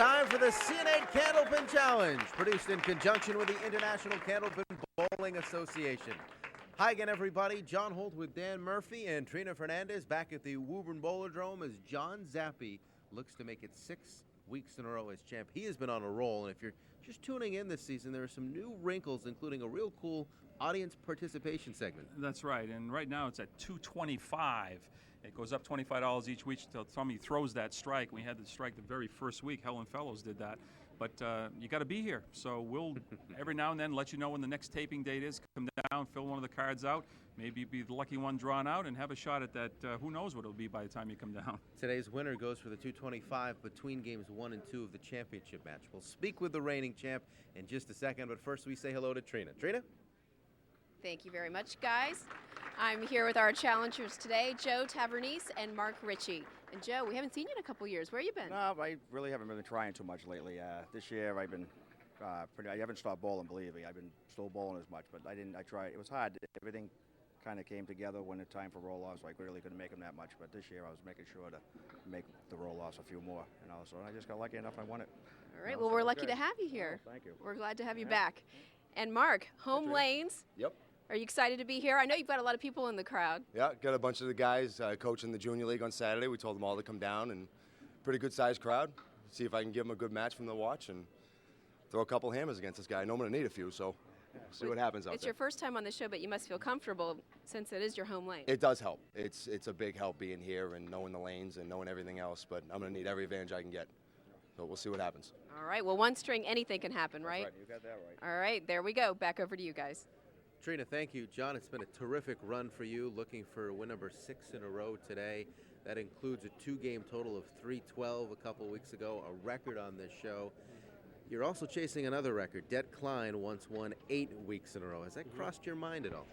Time for the CN8 Candlepin Challenge, produced in conjunction with the International Candlepin Bowling Association. Hi again, everybody. John Holt with Dan Murphy and Trina Fernandez back at the Woburn Bowlerdrome as John Zappi looks to make it 6 weeks in a row as champ. He has been on a roll, and if you're just tuning in this season, there are some new wrinkles, including a real cool audience participation segment. That's right, and right now it's at $225. It goes up $25 each week until somebody throws that strike. We had the strike the very first week. Helen Fellows did that. But you got to be here. So we'll every now and then let you know when the next taping date is. Come down, fill one of the cards out, maybe be the lucky one drawn out, and have a shot at that. Who knows what it'll be by the time you come down. Today's winner goes for the $225 between games 1 and 2 of the championship match. We'll speak with the reigning champ in just a second, but first we say hello to Trina. Trina? Thank you very much, guys. I'm here with our challengers today, Joe Tavernese and Mark Ritchie. And Joe, we haven't seen you in a couple years. Where have you been? No, I really haven't been trying too much lately. This year I've been I haven't stopped bowling, believe me. I've been still bowling as much, but I tried. It was hard. Everything kind of came together when the time for roll-offs, so I really couldn't make them that much. But this year I was making sure to make the roll-offs a few more, so I just got lucky enough I won it. All right, well, we're lucky to have you here. Oh, thank you. We're glad to have you back. And Mark, home lanes. Yep. Are you excited to be here? I know you've got a lot of people in the crowd. Yeah, got a bunch of the guys coaching the junior league on Saturday. We told them all to come down, and pretty good sized crowd. See if I can give them a good match from the watch and throw a couple hammers against this guy. I know I'm going to need a few, so see what happens out there. It's your first time on the show, but you must feel comfortable since it is your home lane. It does help. It's a big help being here and knowing the lanes and knowing everything else, but I'm going to need every advantage I can get. So we'll see what happens. All right, well, one string, anything can happen, right? That's right, you got that right. All right, there we go. Back over to you guys. Trina, thank you. John, it's been a terrific run for you, looking for win number 6 in a row today. That includes a 2-game total of 312 a couple weeks ago, a record on this show. You're also chasing another record. Det Klein once won 8 weeks in a row. Has that crossed your mind at all?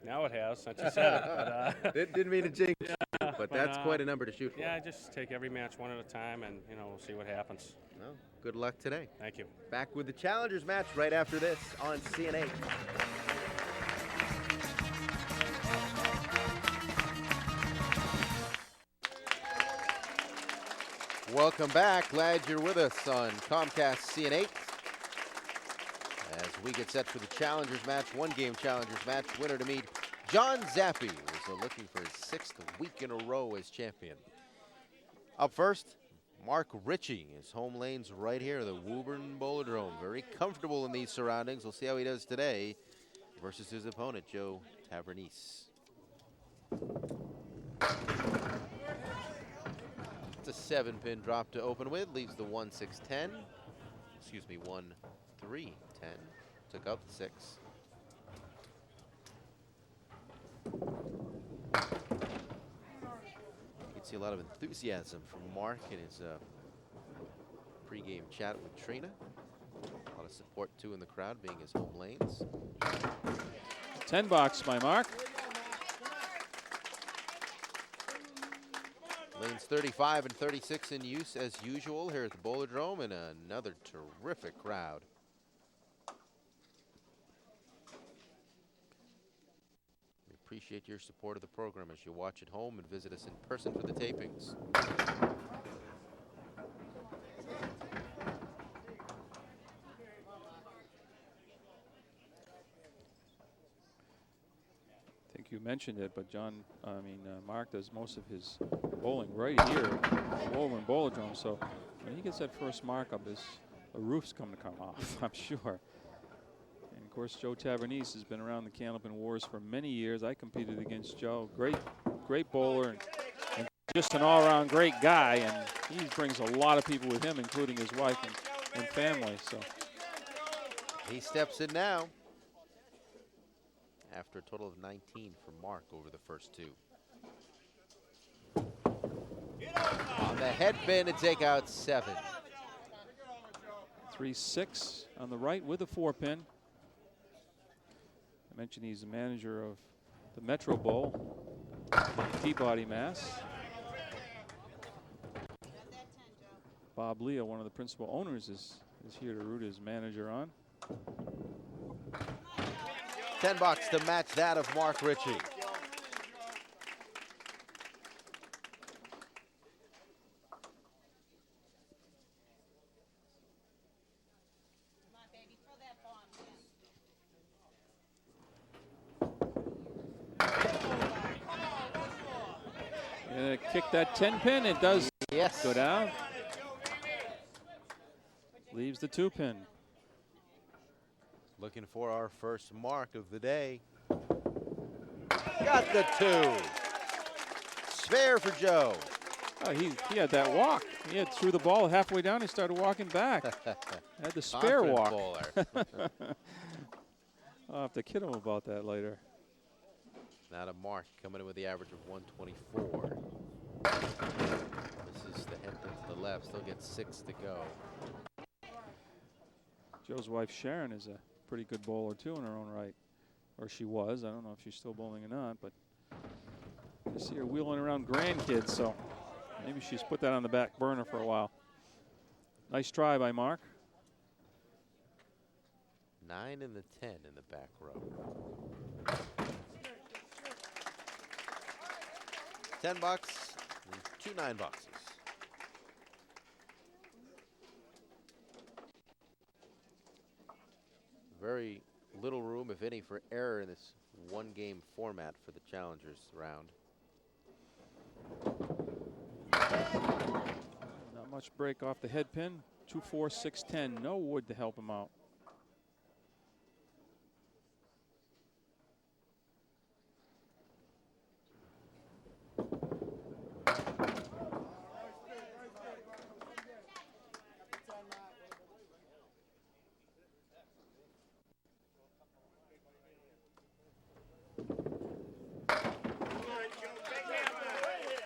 Now it has, since you said it. But, Didn't mean to jinx you, but that's quite a number to shoot for. Yeah, just take every match one at a time, and we'll see what happens. Well, good luck today. Thank you. Back with the Challengers match right after this on CN8. Welcome back. Glad you're with us on Comcast CN8 as we get set for the Challengers match, 1-game Challengers match. Winner to meet John Zappi, who's looking for his 6th week in a row as champion. Up first, Mark Ritchie. His home lane's right here, the Woburn Bowlerdrome. Very comfortable in these surroundings. We'll see how he does today versus his opponent, Joe Tavernese. It's a 7-pin drop to open with, leaves the 1-6-10. Excuse me, 1-3-10. Took out the 6. You can see a lot of enthusiasm from Mark in his pregame chat with Trina. A lot of support too in the crowd, being his home lanes. 10 box by Mark. Lanes 35 and 36 in use as usual here at the Bowlerdrome, and another terrific crowd. We appreciate your support of the program as you watch at home and visit us in person for the tapings. You mentioned it, but Mark does most of his bowling right here over in Bowlerdrome. So when he gets that first mark up, the roof's going to come off, I'm sure. And of course, Joe Tavernese has been around the Candlepin Wars for many years. I competed against Joe. Great bowler and just an all-around great guy. And he brings a lot of people with him, including his wife and family. So he steps in now, after a total of 19 for Mark over the first 2. On the head pin to take out 7. 3-6 on the right with a 4-pin. I mentioned he's the manager of the Metro Bowl in Peabody, Mass. Bob Leo, one of the principal owners, is here to root his manager on. 10 bucks to match that of Mark Ritchie. Gonna kick that 10 pin. It does Yes. go down. Leaves the 2 pin. Looking for our first mark of the day. Got the 2. Spare for Joe. Oh, he had that walk. He had threw the ball halfway down. He started walking back. Had the spare Confident walk. bowler. I'll have to kid him about that later. Now to Mark, coming in with the average of 124. This is the head to the left. Still gets 6 to go. Joe's wife Sharon is a pretty good bowler too in her own right, or she was. I don't know if she's still bowling or not, but I see her wheeling around grandkids, so maybe she's put that on the back burner for a while. Nice try by Mark. 9 and the 10 in the back row. 10 bucks and 2 9 boxes. Very little room, if any, for error in this 1-game format for the Challengers round. Not much break off the head pin. 2, 4, 6, 10. No wood to help him out.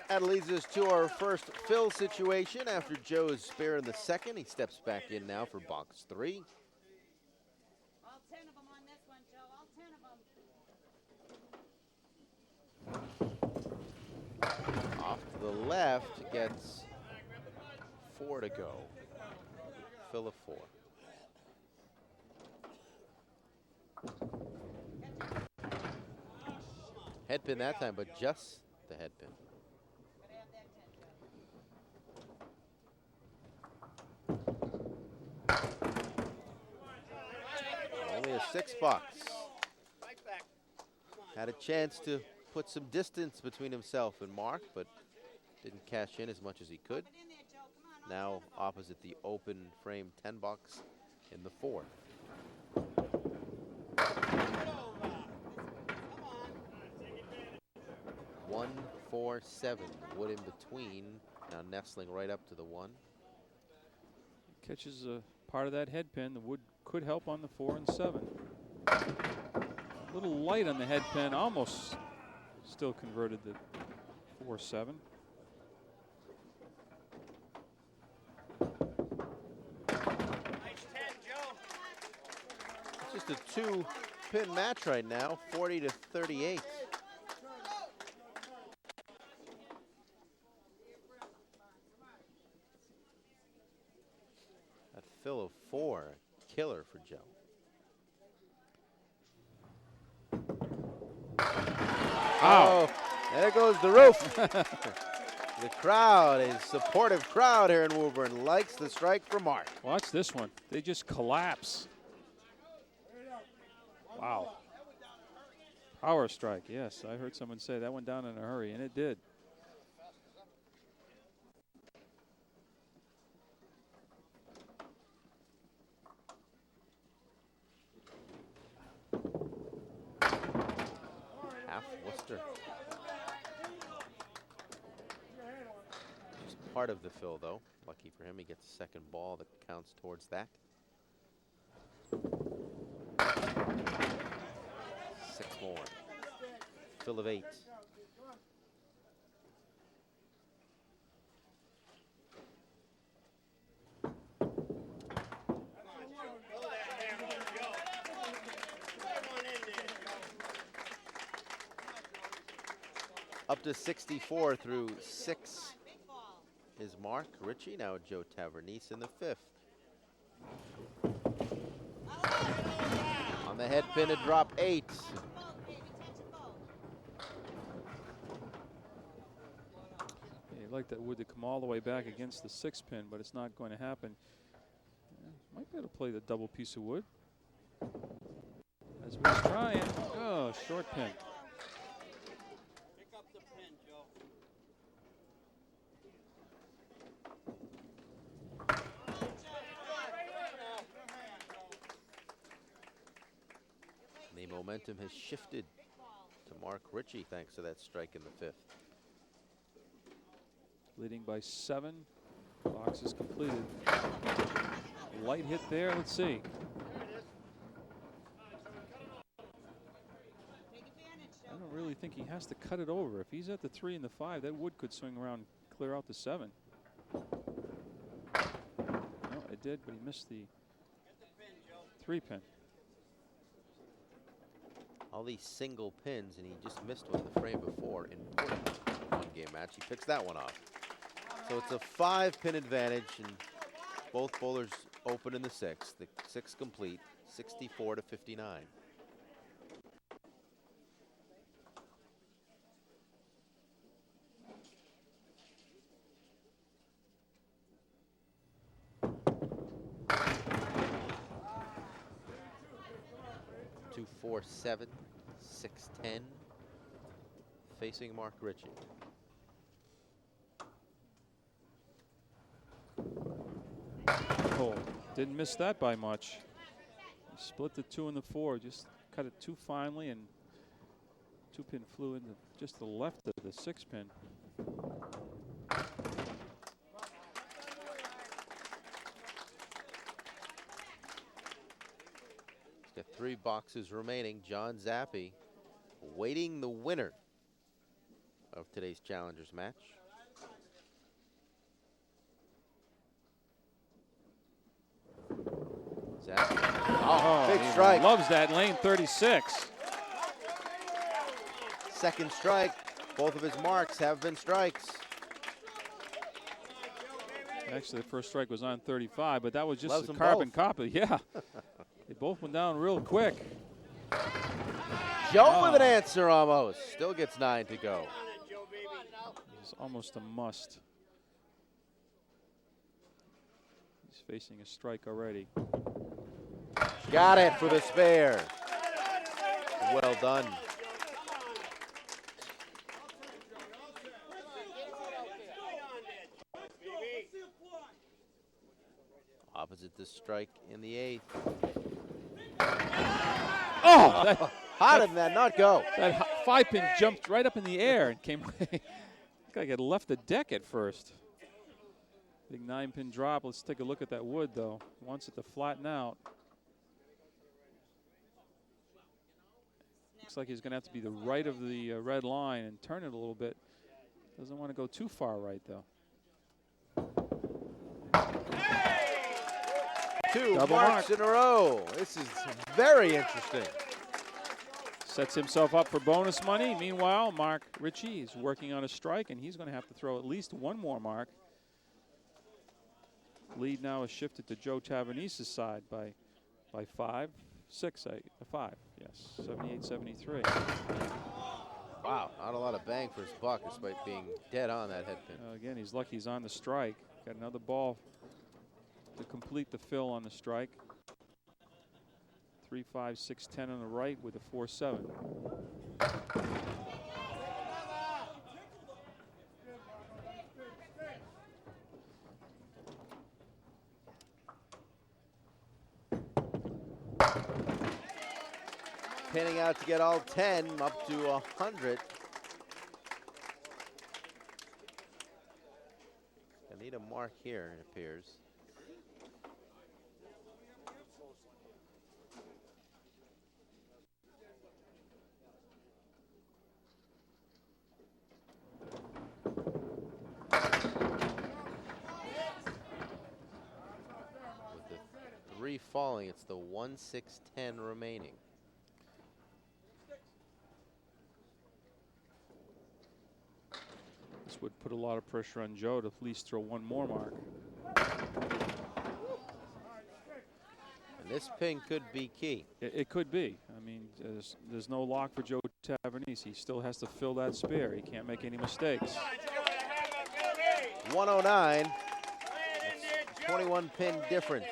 That leads us to our first fill situation. After Joe is spare in the second, he steps back in now for box 3. All 10 of them on this one, Joe. All 10 of them. Off to the left, gets 4 to go. Fill of 4. Head pin that time, but just the head pin. Only a 6 bucks. Had a chance to put some distance between himself and Mark, but didn't cash in as much as he could. Now opposite the open frame 10 bucks in the 4. 1, 4, 7. Wood in between. Now nestling right up to the 1. Catches a part of that head pin. The wood could help on the 4 and 7. A little light on the head pin. Almost still converted the 4, 7. It's just a 2-pin match right now, 40 to 38. That fill of 4, killer for Joe. Oh, there goes the roof. The crowd, a supportive crowd here in Woburn, likes the strike from Mark. Watch this one. They just collapse. Wow. Power strike, yes. I heard someone say that went down in a hurry, and it did. Half Worcester. Just part of the fill, though. Lucky for him, he gets a second ball that counts towards that. 6 more. Fill of 8. Up to 64 through 6 is Mark Ritchie. Now Joe Tavernese in the 5th. On the head pin, a drop 8. You'd like that wood to come all the way back against the 6 pin, but it's not going to happen. Might be able to play the double piece of wood. As we're trying. Oh, short pin. momentum has shifted to Mark Ritchie thanks to that strike in the 5th. Leading by 7. Box is completed. Light hit there. Let's see. I don't really think he has to cut it over. If he's at the 3 and the 5, that wood could swing around and clear out the 7. No, it did, but he missed the 3-pin. All these single pins, and he just missed one the frame before in one-game match. He picks that one off. So it's a 5-pin advantage, and both bowlers open in the 6th. The 6th complete, 64 to 59. Two, 4, 7, 6, 10. Facing Mark Ritchie. Oh, didn't miss that by much. He split the 2 and the 4, just cut it too finely, and 2-pin flew into just the left of the 6-pin. He's got 3 boxes remaining. John Zappi awaiting the winner of today's Challengers match. Zappi. Oh, big strike. Loves that lane 36. Second strike. Both of his marks have been strikes. Actually, the first strike was on 35, but that was just Loves a them carbon both. copy. Yeah. They both went down real quick. Joe with an answer almost. Still gets 9 to go. It's almost a must. He's facing a strike already. Got it for the spare. Well done. Opposite the strike in the 8th. Oh! How did that not go? That 5-pin jumped right up in the air and came away. Looks like it left the deck at first. Big 9-pin drop. Let's take a look at that wood, though. Wants it to flatten out. Looks like he's going to have to be the right of the red line and turn it a little bit. Doesn't want to go too far right, though. 2 Double marks in a row. This is very interesting. Sets himself up for bonus money. Meanwhile, Mark Ritchie is working on a strike, and he's going to have to throw at least 1 more mark. Lead now is shifted to Joe Tavernise's side by 5, 6, 8, 5. Yes, 78-73. Wow, not a lot of bang for his buck despite being dead on that head pin. Again, he's lucky he's on the strike. Got another ball to complete the fill on the strike. 3, 5, 6, 10 on the right with a 4, 7. Pinning out to get all 10, up to 100. I need a mark here, it appears. With the 3 falling, it's the 1, 6, 10 remaining. This would put a lot of pressure on Joe to at least throw 1 more mark. And this pin could be key. It could be. I mean, there's no lock for Joe Tavernise. He still has to fill that spare. He can't make any mistakes. 109. 21 pin difference.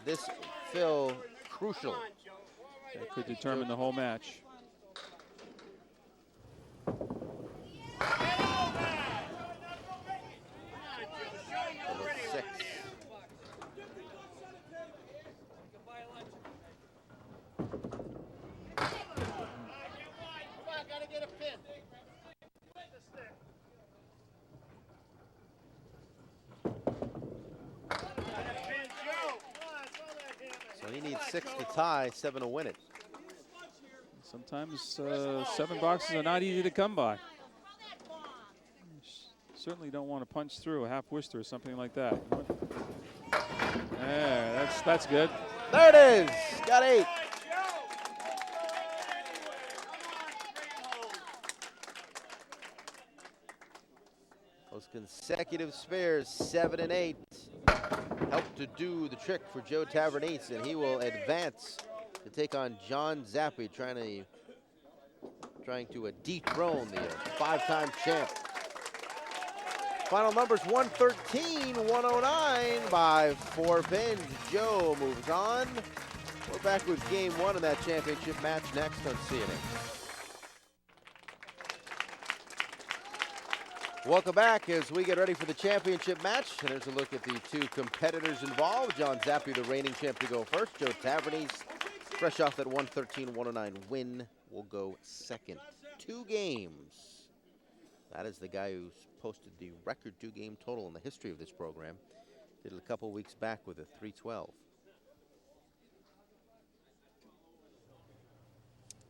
This fill crucial. That could determine the whole match. Number 6. 6 to tie, 7 to win it. Sometimes 7 boxes are not easy to come by. Certainly don't want to punch through a half Worcester or something like that. Yeah, that's good. There it is. Got 8. Those consecutive spares, 7 and 8, helped to do the trick for Joe Tavernese, and he will advance to take on John Zappi, trying to dethrone the 5-time champ. Final numbers 113, 109 by 4 pins. Joe moves on. We're back with game 1 of that championship match next on CNN. Welcome back as we get ready for the championship match. And there's a look at the 2 competitors involved. John Zappi, the reigning champ, to go first. Joe Tavernese, fresh off that 113-109 win, will go second. 2 games. That is the guy who's posted the record 2-game total in the history of this program. Did it a couple weeks back with a 312.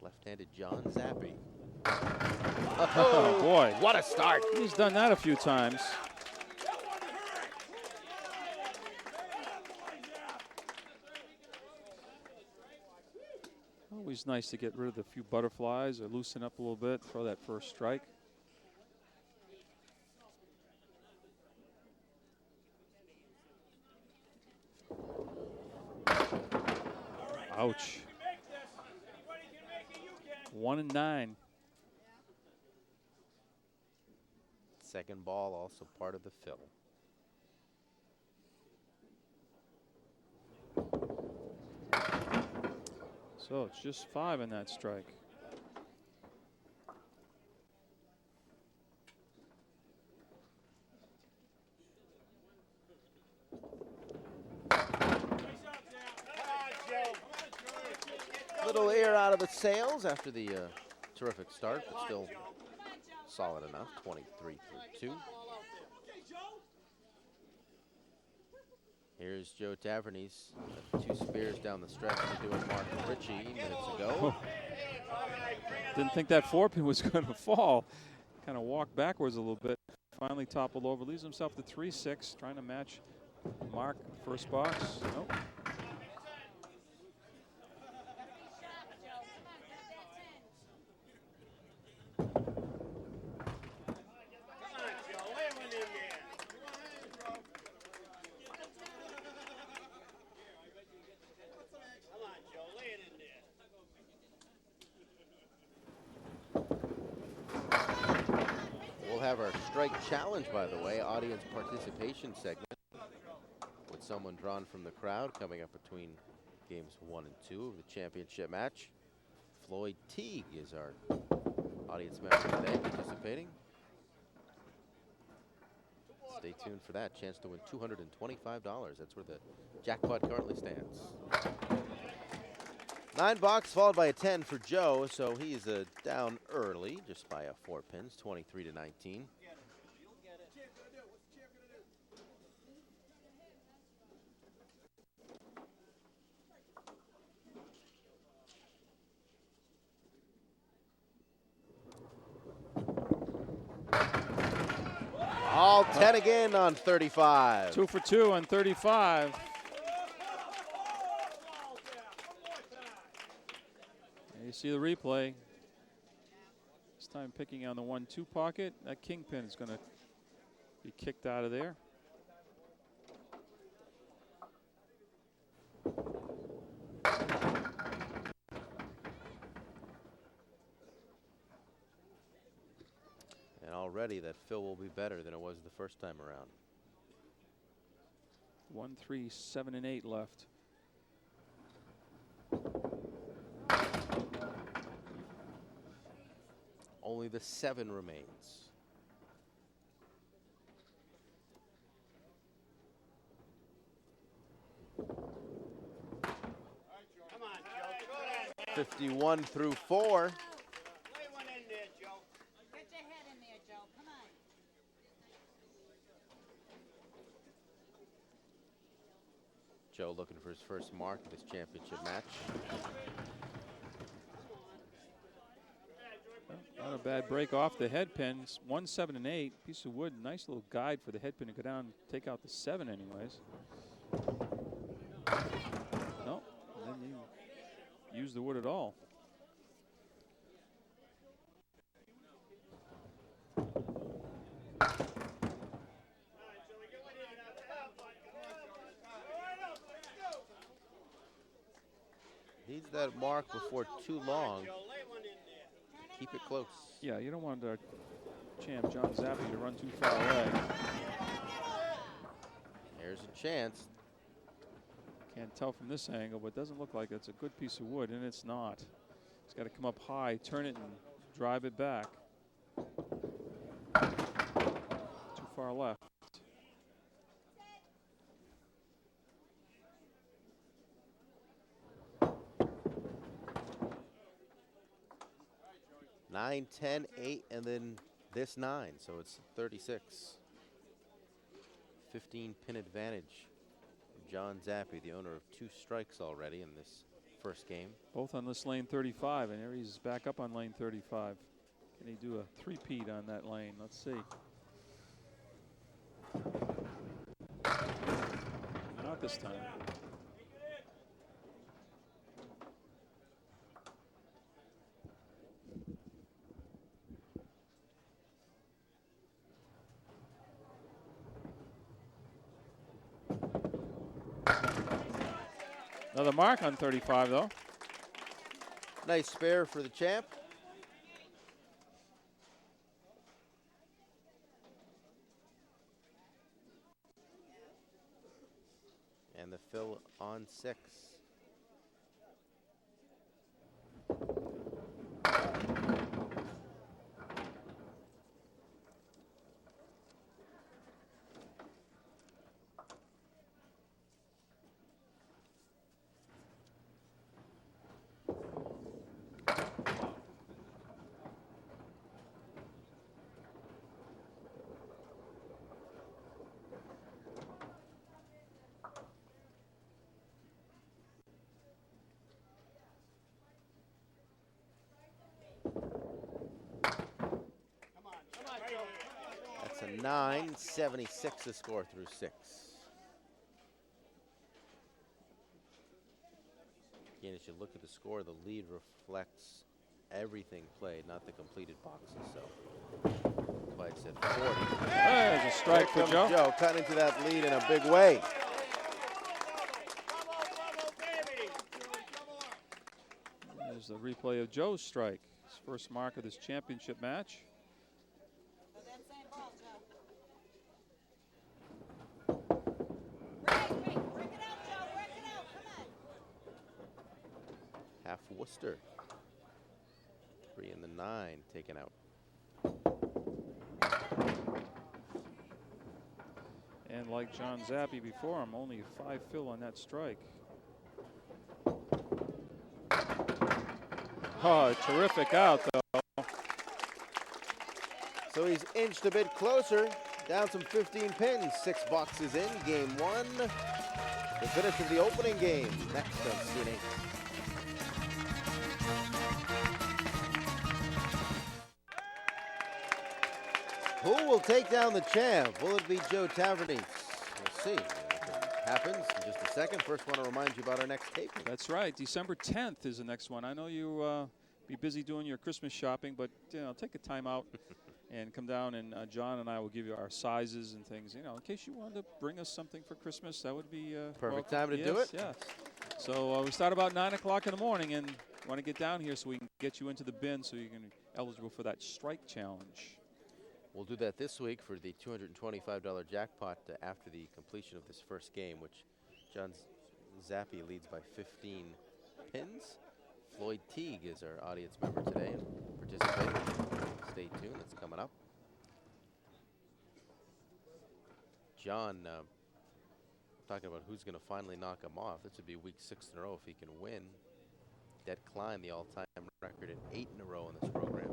Left-handed John Zappi. Oh, boy. What a start. He's done that a few times. Always nice to get rid of the few butterflies or loosen up a little bit, throw that first strike. Ouch. 1 and 9. Second ball, also part of the fill. So it's just 5 in that strike. Little air out of the sails after the terrific start, but still solid enough. 23 through 2. Here's Joe Tavernese. 2 spares down the stretch to doing Mark Ritchie minutes ago. Didn't think that 4-pin was going to fall. Kind of walked backwards a little bit. Finally toppled over. Leaves himself to 3-6. Trying to match Mark first box. Nope. Have our strike challenge, by the way, audience participation segment with someone drawn from the crowd coming up between games 1 and 2 of the championship match. Floyd Teague is our audience member today participating. Stay tuned for that chance to win $225. That's where the jackpot currently stands. 9 box followed by a 10 for Joe, so he's down early just by 4 pins, 23 to 19. All 10 again on 35. 2 for 2 on 35. You see the replay. This time picking on the 1-2 pocket. That kingpin is going to be kicked out of there. And already that fill will be better than it was the first time around. 1, 3, 7, and 8 left. Only the 7 remains. Come on, Joe. 51 through 4. Lay one in there, Joe. Get your head in there, Joe. Come on. Joe looking for his first mark of this championship match. Not a bad break off the head pins. 1, 7, and 8. Piece of wood. Nice little guide for the head pin to go down and take out the 7 anyways. No, didn't use the wood at all. Needs that mark before too long. Keep it close. Yeah, you don't want our champ John Zappi to run too far away. There's a chance. Can't tell from this angle, but it doesn't look like it's a good piece of wood, and it's not. It's got to come up high, turn it, and drive it back. Too far left. Nine, 10, 8, and then this 9, so it's 36. 15 pin advantage. John Zappi, the owner of 2 strikes already in this first game. Both on this lane 35, and Aries back up on lane 35. Can he do a three-peat on that lane? Let's see. Not this time. Another mark on 35, though. Nice spare for the champ. And the fill on 6. That's a 9, 76 to score through 6. Again, as you look at the score, the lead reflects everything played, not the completed boxes. So, that's why it said 40. There's a strike for Joe. Joe cutting into that lead in a big way. There's the replay of Joe's strike. His first mark of this championship match. Half Worcester. 3 and the 9 taken out. And like John Zappi before him, only a 5 fill on that strike. Oh, terrific out, though. So he's inched a bit closer, down some 15 pins, 6 boxes in, game 1. The finish of the opening game, next on CNA. Who will take down the champ? Will it be Joe Tavernese? We'll see. If it happens in just a second. First, want to remind you about our next taping. That's right. December 10th is the next one. I know you be busy doing your Christmas shopping, but take a time out and come down, and John and I will give you our sizes and things. In case you wanted to bring us something for Christmas, that would be perfect welcome. time to do it. Yes. So we start about 9 o'clock in the morning, and want to get down here so we can get you into the bin so you can be eligible for that strike challenge. We'll do that this week for the $225 jackpot after the completion of this first game, which John Zappi leads by 15 pins. Floyd Teague is our audience member today and participating. Stay tuned, that's coming up. John, talking about who's going to finally knock him off. This would be week 6 in a row if he can win. Dead Klein, the all-time record at 8 in a row in this program.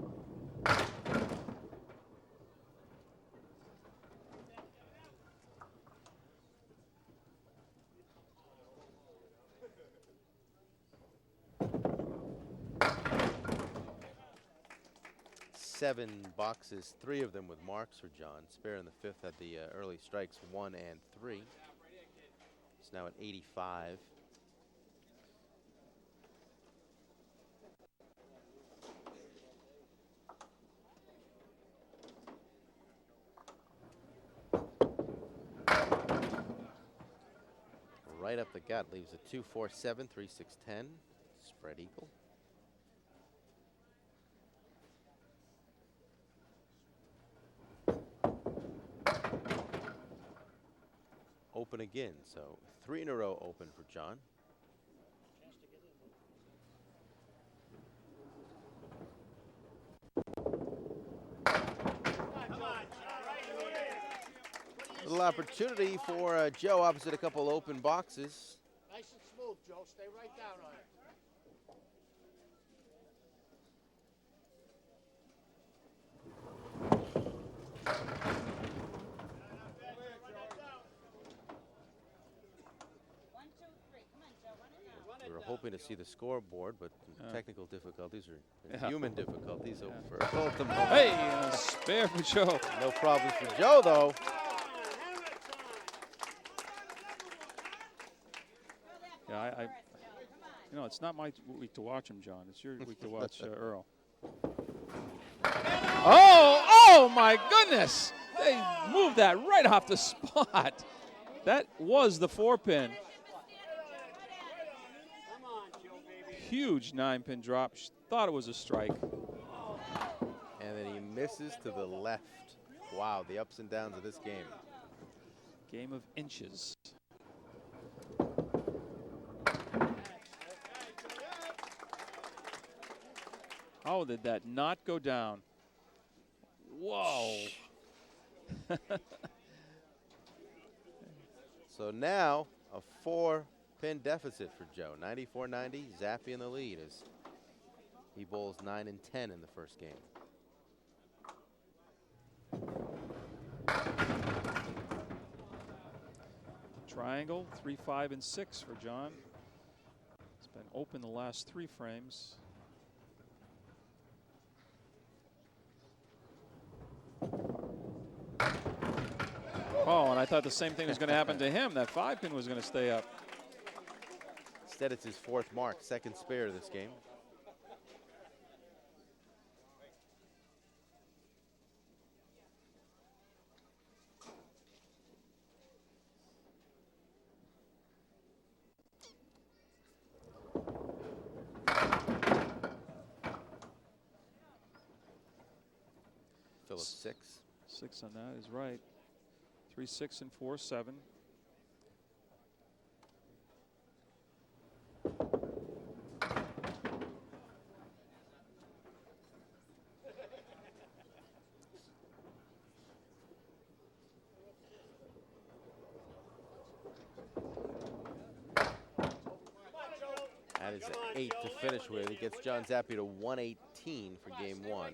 7 boxes, 3 of them with marks for John. Spare in the 5th had the early strikes 1 and 3. It's now at 85. Right up the gut, leaves a 2, 4, 7, 3, 6, 10. Spread equal. Open again, so 3 in a row open for John. Little opportunity for Joe opposite a couple open boxes. Nice and smooth, Joe. Stay right down on it. We were hoping to see the scoreboard, but technical difficulties or Yeah. human difficulties for both of them. Hey, a spare for Joe. No problems for Joe, though. Yeah, you know, it's not my week to watch him, John. It's your week to watch Earl. Oh my goodness! They moved that right off the spot. That was the 4-pin. Huge 9-pin drop. Thought it was a strike. And then he misses to the left. Wow, the ups and downs of this game. Game of inches. How did that not go down? Whoa. So now a 4-pin deficit for Joe. 94-90, Zappy in the lead as he bowls 9 and 10 in the first game. Triangle, 3, 5, and 6 for John. It's been open the last 3 frames. Oh, and I thought the same thing was going to happen to him. That 5-pin was going to stay up. Instead, it's his 4th mark, 2nd spare this game. Phillips 6. 6 on that is right. 3, 6, and 4, 7. That is an 8 to finish with. It gets John Zappy to 118 for game 1.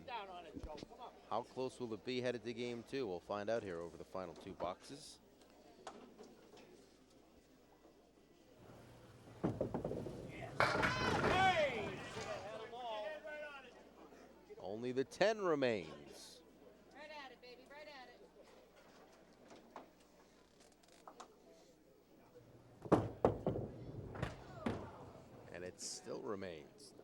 How close will it be headed to game 2? We'll find out here over the final 2 boxes. Only the 10 remains. Right at it, baby. Right at it. And it still remains.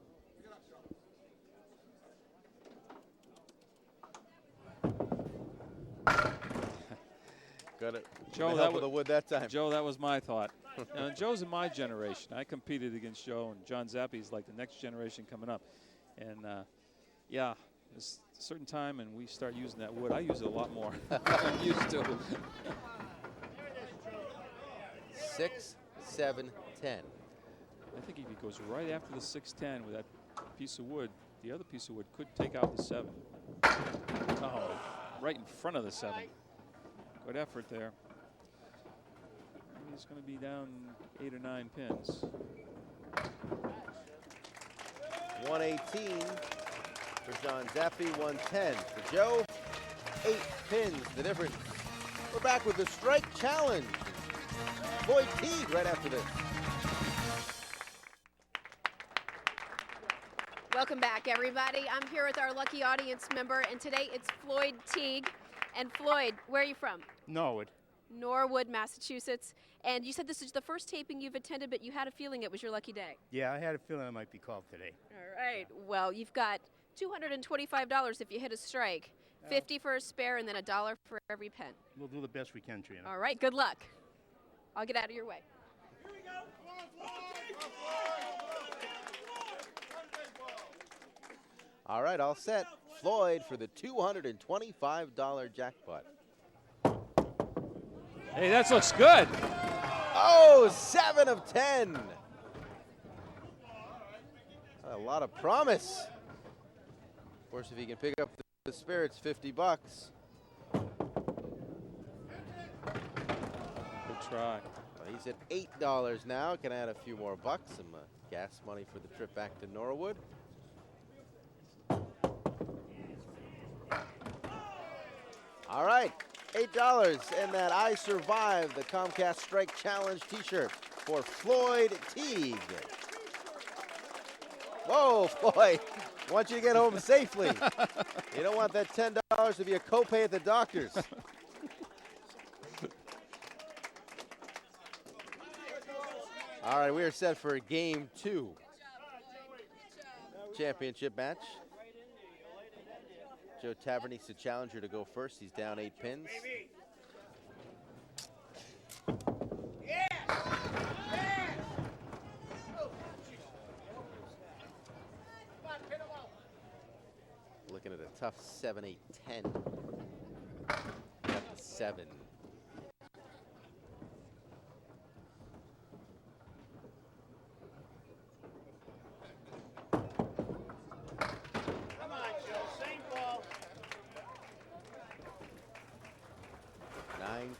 Got it. Joe, that with the wood that time. Joe, that was my thought. Joe's in my generation. I competed against Joe, and John Zappy's like the next generation coming up. And yeah, there's a certain time, and we start using that wood. I use it a lot more than I'm used to. 6, 7, 10. I think if he goes right after the 6-10 with that piece of wood, the other piece of wood could take out the 7. Oh, right in front of the 7. Good effort there. He's going to be down 8 or 9 pins. 118 for John Zappy, 110 for Joe. 8 pins, the difference. We're back with the strike challenge. Boyd Teague right after this. Welcome back, everybody. I'm here with our lucky audience member, and today it's Floyd Teague. And Floyd, where are you from? Norwood. Norwood, Massachusetts. And you said this is the first taping you've attended, but you had a feeling it was your lucky day. Yeah, I had a feeling I might be called today. All right. Well, you've got $225 if you hit a strike, 50 for a spare, and then $1 for every pen. We'll do the best we can, Trina. All right. Good luck. I'll get out of your way. All right, all set. Floyd for the $225 jackpot. Hey, that looks good. Oh, 7 of 10. A lot of promise. Of course, if he can pick up the spare, it's $50. Good try. Well, he's at $8 now. Can add a few more bucks. Some gas money for the trip back to Norwood. All right, $8 and that I Survived the Comcast Strike Challenge t-shirt for Floyd Teague. Whoa, Floyd, I want you to get home safely. You don't want that $10 to be a copay at the doctor's. All right, we are set for game 2. Championship match. Joe Tavernese, the challenger, to go first. He's down 8 pins. Looking at a tough 7, 8, 10. Got the 7.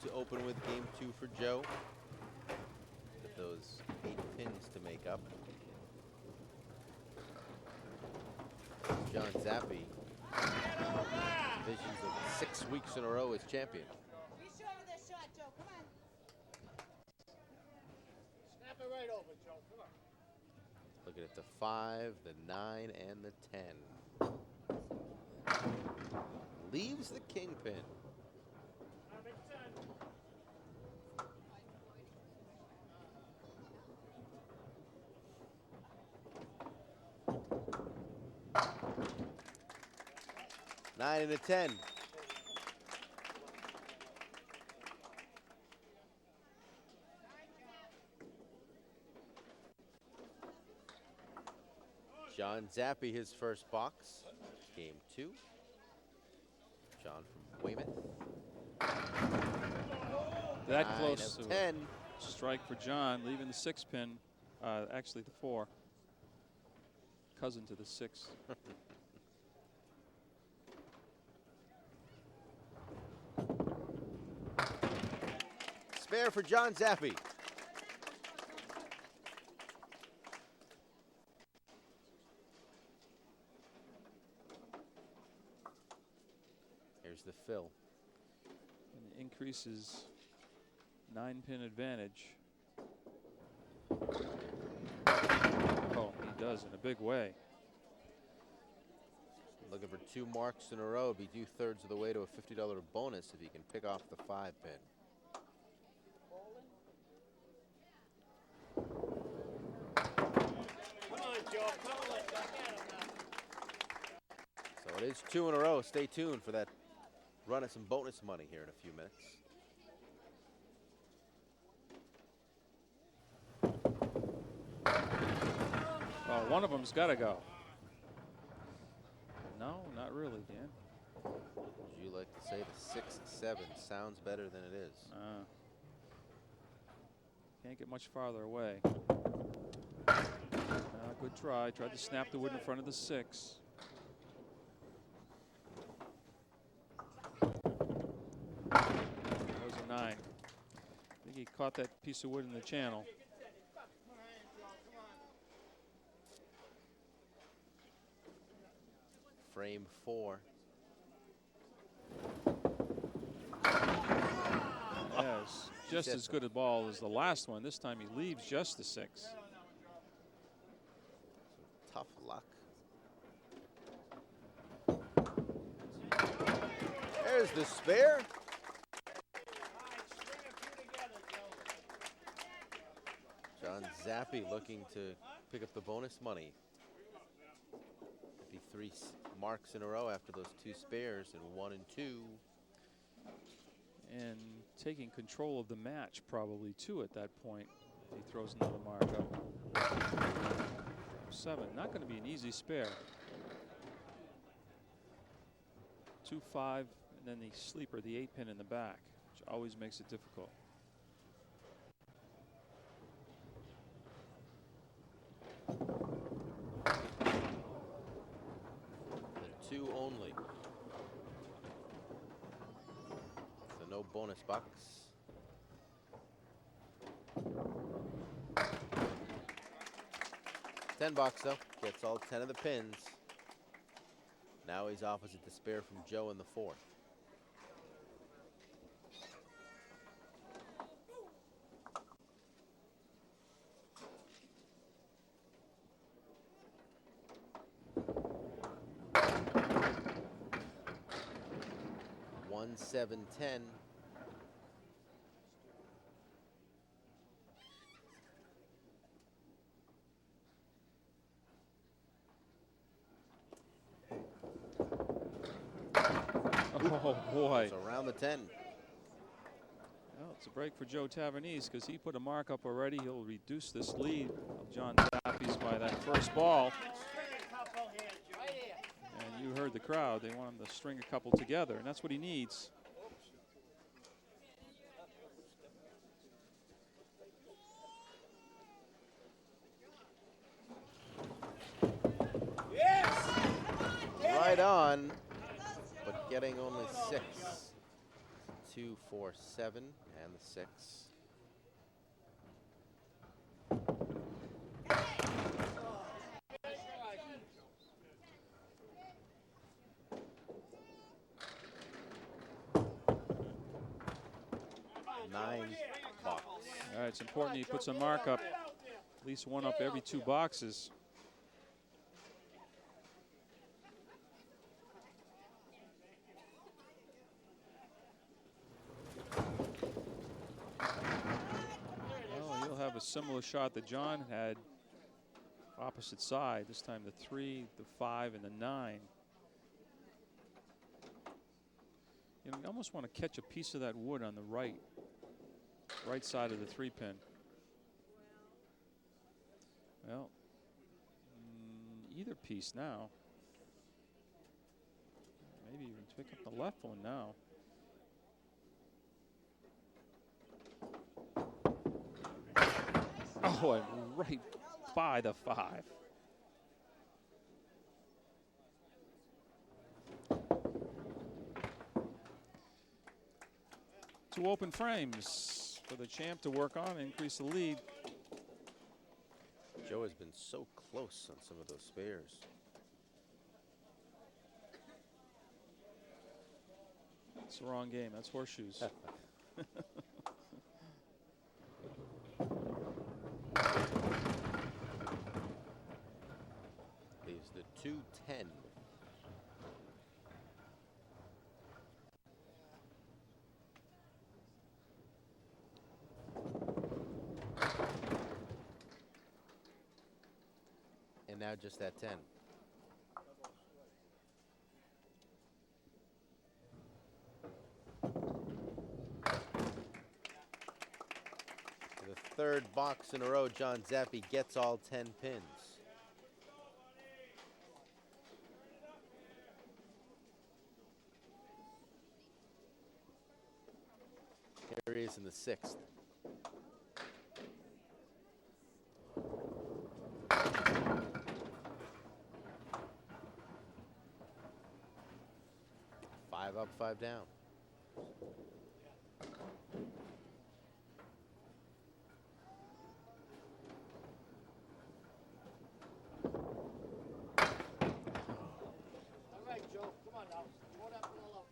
To open with game 2 for Joe. With those 8 pins to make up. John Zappi. Visions of 6 weeks in a row as champion. Be sure of this shot, Joe. Come on. Snap it right over, Joe. Come on. Looking at the 5, the 9, and the 10. Leaves the kingpin. Nine and a 10. John Zappi, his first box. Game 2. John from Weymouth. That 9 close of to 10. a strike for John, leaving the 6 pin, actually the 4. Cousin to the 6. Spare for John Zappi. Here's the fill. And increases 9-pin advantage. Oh, he does in a big way. Looking for 2 marks in a row. Be 2/3 of the way to a $50 bonus if he can pick off the 5 pin. So it is 2 in a row. Stay tuned for that run of some bonus money here in a few minutes. Well, one of them's got to go. No, not really, Dan. Would you like to say the 6-7 sounds better than it is? Can't get much farther away. Good try. Tried to snap the wood in front of the 6. That was a 9. I think he caught that piece of wood in the channel. Frame 4. Yes, just as good a ball as the last one. This time he leaves just the 6. Tough luck. There's the spare. John Zappi looking to pick up the bonus money. 53 marks in a row after those 2 spares and 1 and 2. And taking control of the match probably too at that point. He throws another mark up. 7, not going to be an easy spare. 2, 5, and then the sleeper, the 8-pin in the back, which always makes it difficult. The 2 only. So no bonus bucks. $10 though. Gets all 10 of the pins. Now he's opposite the spare from Joe in the 4th. One, 7, 10. Oh boy. It's around the 10. Well, it's a break for Joe Tavernese because he put a mark up already. He'll reduce this lead of John Zappi's by that first ball. And you heard the crowd. They want him to string a couple together, and that's what he needs. Right on, but getting only 6. 2, 4, 7, and the 6. $9. All right, it's important he puts a mark up, at least one up every 2 boxes. A similar shot that John had, opposite side, this time the 3, the 5, and the 9. You know, you almost want to catch a piece of that wood on the right side of the 3-pin. Well, either piece now. Maybe even pick up the left one now. Oh, and right by the 5. Two open frames for the champ to work on, increase the lead. Joe has been so close on some of those spares. It's the wrong game. That's horseshoes. Leaves the 2-10. And now just that 10. For the 3rd box in a row, John Zappi gets all 10 pins. Here he is in the 6th. Five up, 5 down. All right, Joe, come on now. You won't have to roll up.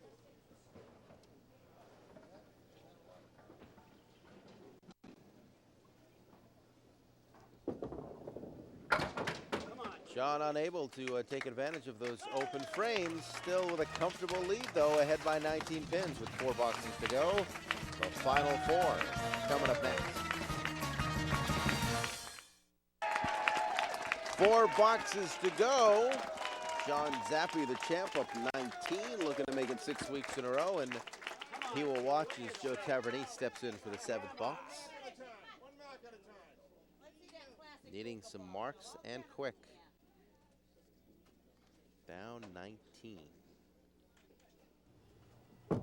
John unable to take advantage of those open frames. Still with a comfortable lead, though, ahead by 19 pins with 4 boxes to go. The final 4 coming up next. 4 boxes to go. John Zappi, the champ, up 19, looking to make it 6 weeks in a row, and he will watch as Joe Tavernese steps in for the 7th box. Needing some marks and quick. Down 19. Well,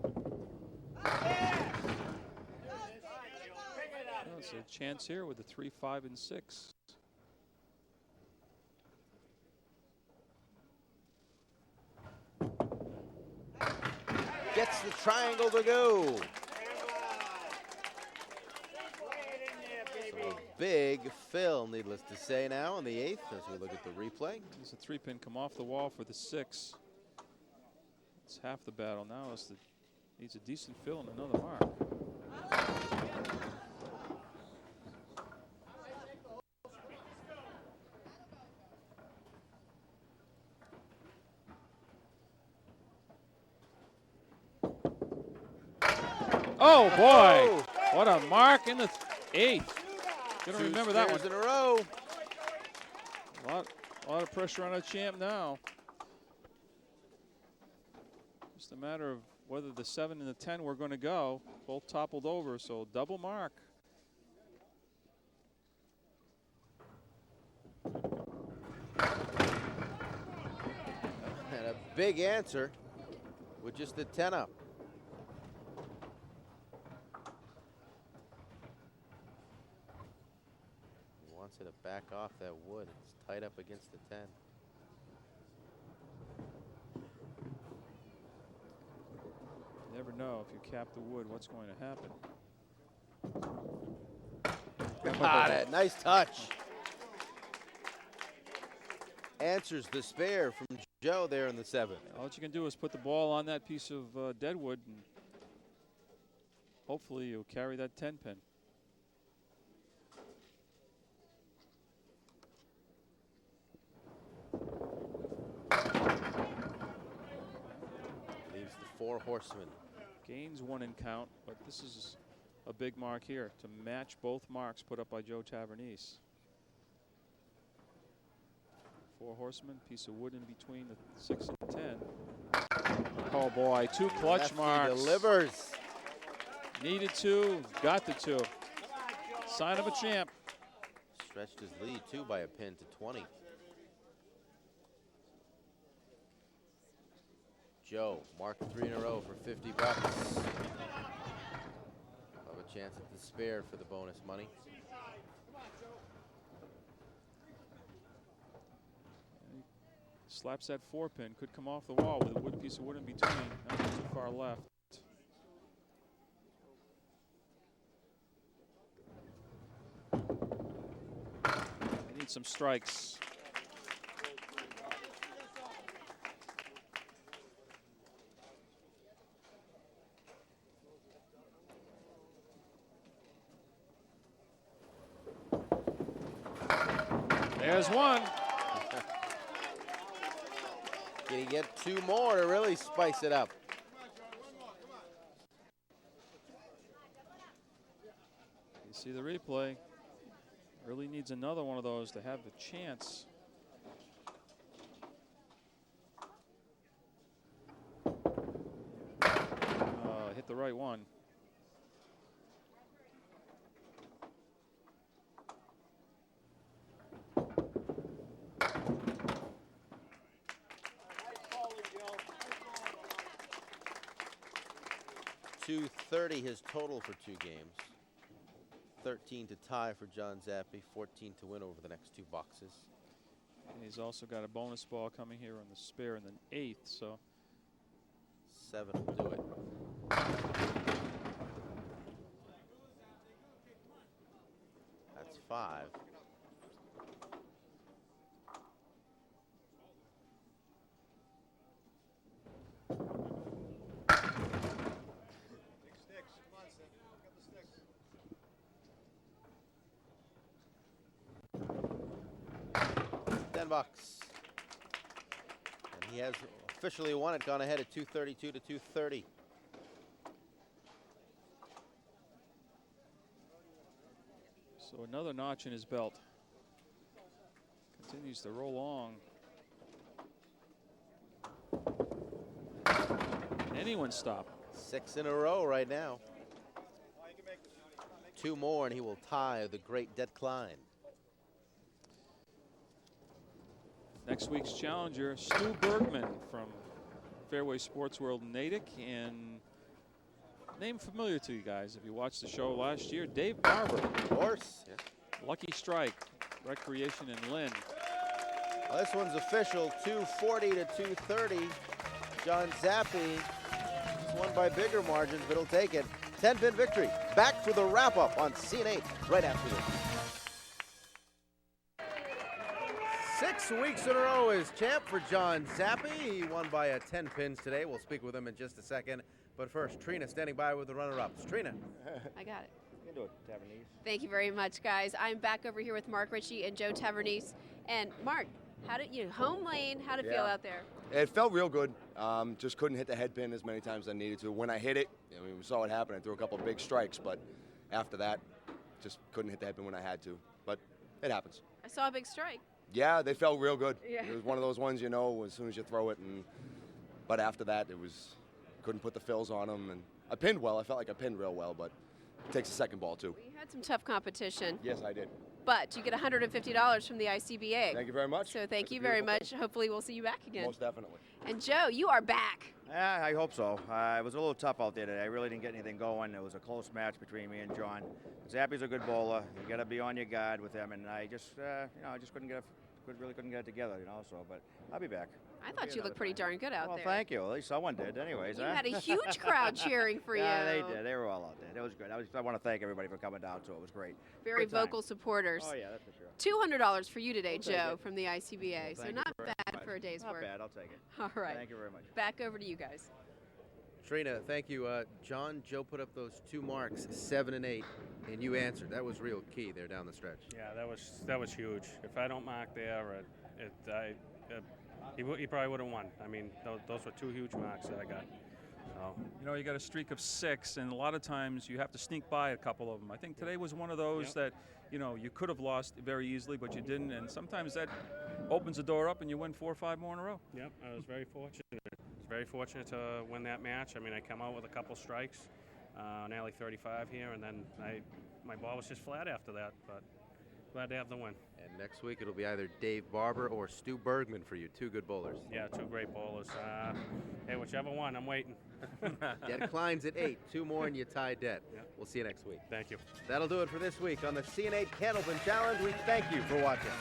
it's a chance here with the 3, 5, and 6. Gets the triangle to go. So big fill, needless to say, now in the 8th as we look at the replay. There's a 3-pin come off the wall for the 6. It's half the battle now. Needs a decent fill and another mark. Oh boy! What a mark in the 8th. Gonna remember that one. 2 in a row. A lot of pressure on a champ now. Just a matter of whether the 7 and the 10 were going to go. Both toppled over, so double mark. And a big answer with just the 10 up. He wants it to back off that wood. It's tight up against the 10. You never know if you cap the wood what's going to happen. Got it. Nice touch. Answers the spare from Joe there in the 7. All you can do is put the ball on that piece of deadwood, and hopefully you'll carry that 10 pin. Leaves the 4 horsemen. Gains 1 in count, but this is a big mark here to match both marks put up by Joe Tavernese. 4 horsemen, piece of wood in between the 6 and 10. Oh boy, 2 clutch Lefty marks. delivers. Needed 2, got the 2. Sign of a champ. Stretched his lead too by a pin to 20. Joe marked 3 in a row for 50 bucks. Have a chance at the spare for the bonus money. Slaps that 4 pin, could come off the wall with a wood piece of wood in between. Not too far left. They need some strikes. There's 1. Can he get 2 more to really spice it up? You see the replay. Really needs another one of those to have a chance. Hit the right one. .230 his total for 2 games. 13 to tie for John Zappi, 14 to win over the next 2 boxes. And he's also got a bonus ball coming here on the spare in the 8th, so 7 will do it. That's 5. $10. He has officially won it, gone ahead at 232 to 230. So another notch in his belt. Continues to roll along. Anyone stop? 6 in a row right now. 2 more and he will tie the great Det Klein. Next week's challenger, Stu Bergman from Fairway Sports World Natick, and name familiar to you guys if you watched the show last year, Dave Barber. Of course. Yeah. Lucky Strike, Recreation in Lynn. Well, this one's official, 240 to 230. John Zappi, it's won by bigger margins, but he'll take it. 10-pin victory. Back for the wrap-up on CN8 right after this. 6 weeks in a row as champ for John Zappi. He won by a 10 pins today. We'll speak with him in just a second. But first, Trina standing by with the runner-ups. Trina. I got it. You can do it, Tavernese. Thank you very much, guys. I'm back over here with Mark Ritchie and Joe Tavernese. And Mark, how did you home lane? How did it feel out there? It felt real good. Just couldn't hit the head pin as many times as I needed to. When I hit it, I mean, we saw it happen. I threw a couple of big strikes, but after that, just couldn't hit the head pin when I had to. But it happens. I saw a big strike. Yeah, they felt real good. Yeah. It was one of those ones, you know, as soon as you throw it. But after that, it was, couldn't put the fills on them. And I pinned well. I felt like I pinned real well, but it takes a second ball, too. Well, you had some tough competition. Yes, I did. But you get $150 from the ICBA. Thank you very much. So thank That's a you very beautiful much. thing. Hopefully we'll see you back again. Most definitely. And Joe, you are back. Yeah, I hope so. It was a little tough out there today. I really didn't get anything going. It was a close match between me and John. Zappy's a good bowler. You got to be on your guard with him, and I just, I just couldn't get it together, So, but I'll be back. I thought you looked pretty darn good out well, there. thank you. At least someone did, anyways. You had a huge crowd cheering for you. Yeah, they did. They were all out there. It was good. I want to thank everybody for coming down, too. It was great. Very Good time. vocal supporters. Oh, yeah, that's for sure. $200 for you today, I'll take Joe, it. from the ICBA. So Thank you not very bad much. for a day's Not work. bad. I'll take it. All right. Thank you very much. Back over to you guys. Trina, thank you. Joe put up those 2 marks, 7 and 8, and you answered. That was real key there down the stretch. Yeah, that was huge. If I don't mark there, he probably would have won. I mean, those were 2 huge marks that I got. So. You got a streak of 6, and a lot of times you have to sneak by a couple of them. I think today was one of those that, you could have lost very easily, but you didn't. And sometimes that opens the door up and you win 4 or 5 more in a row. Yep, I was very fortunate. Very fortunate to win that match. I mean, I come out with a couple strikes, nearly 35 here, and then my ball was just flat after that, but glad to have the win. And next week it'll be either Dave Barber or Stu Bergman for you, 2 good bowlers. Yeah, 2 great bowlers. Hey, whichever one, I'm waiting. Det Klein's at 8, 2 more and you tie Det. Yep. We'll see you next week. Thank you. That'll do it for this week on the CN8 Candlepin Challenge. We thank you for watching.